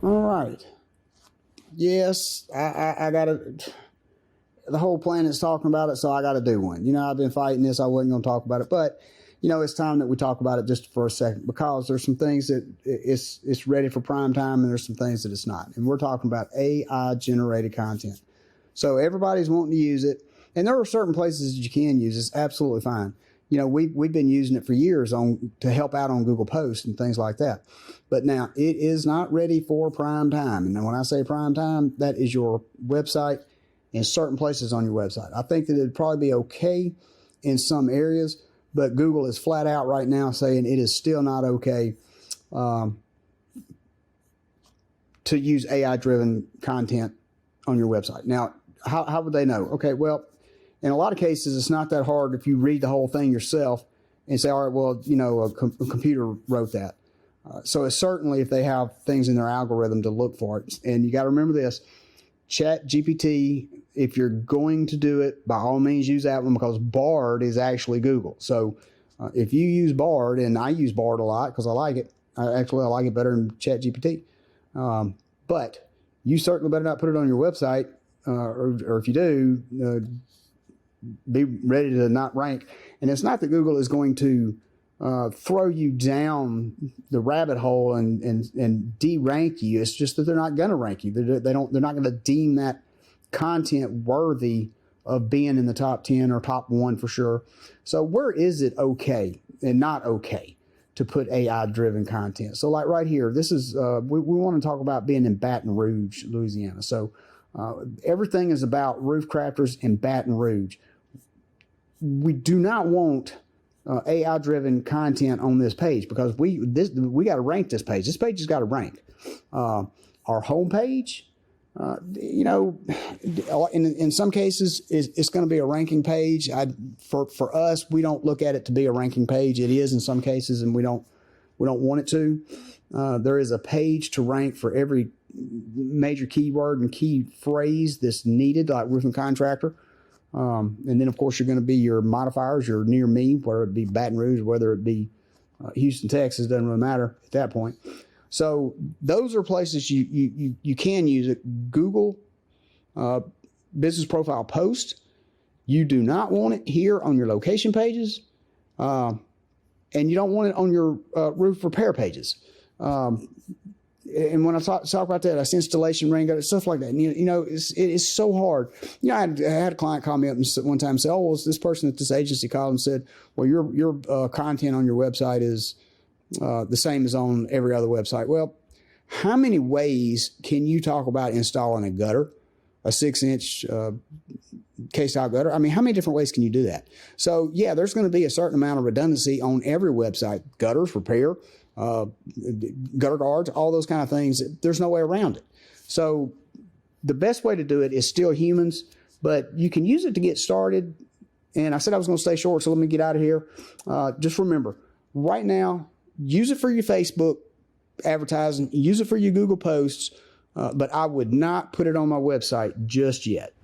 All right. Yes, I got to. The whole planet's talking about it, so I got to do one. I've been fighting this. I wasn't going to talk about it, but it's time that we talk about it just for a second, because there's some things that it's ready for prime time, and there's some things that it's not. And we're talking about AI generated content. So everybody's wanting to use it, and there are certain places that you can use it. It's absolutely fine. We've been using it for years to help out on Google Posts and things like that. But now it is not ready for prime time. And when I say prime time, that is your website and certain places on your website. I think that it'd probably be okay in some areas, but Google is flat out right now saying it is still not okay to use AI-driven content on your website. Now, how would they know? Okay, well, in a lot of cases, it's not that hard if you read the whole thing yourself and say, all right, well, a computer wrote that. So it's certainly if they have things in their algorithm to look for it. And you got to remember this, ChatGPT, if you're going to do it, by all means use that one, because Bard is actually Google. So if you use Bard, and I use Bard a lot because I like it. I like it better than ChatGPT. But you certainly better not put it on your website, or if you do, be ready to not rank. And it's not that Google is going to throw you down the rabbit hole and de-rank you. It's just that they're not going to rank you. They're not going to deem that content worthy of being in the top 10 or top 1 for sure. So where is it okay and not okay to put AI-driven content? So like right here, this is we want to talk about being in Baton Rouge, Louisiana. So everything is about roof crafters in Baton Rouge. We do not want AI-driven content on this page, because we got to rank this page. This page has got to rank. Our homepage, in some cases, it's going to be a ranking page. For us, we don't look at it to be a ranking page. It is in some cases, and we don't want it to. There is a page to rank for every major keyword and key phrase that's needed, like roofing contractor. And then, of course, you're going to be your modifiers, your near me, whether it be Baton Rouge, whether it be Houston, Texas, doesn't really matter at that point. So those are places you can use it. Google business profile post. You do not want it here on your location pages, and you don't want it on your roof repair pages. And when I talk about that, that's installation, rain gutter, stuff like that. And, it's so hard. I had a client call me up one time and say, oh, well, this person at this agency called and said, well, your content on your website is the same as on every other website. Well, how many ways can you talk about installing a gutter, a 6-inch K-style gutter? I mean, how many different ways can you do that? So, yeah, there's going to be a certain amount of redundancy on every website. Gutters, repair, gutter guards, all those kind of things. There's no way around it. So the best way to do it is still humans, but you can use it to get started. And I said I was going to stay short, so let me get out of here. Just remember, right now, use it for your Facebook advertising, use it for your Google posts, but I would not put it on my website just yet.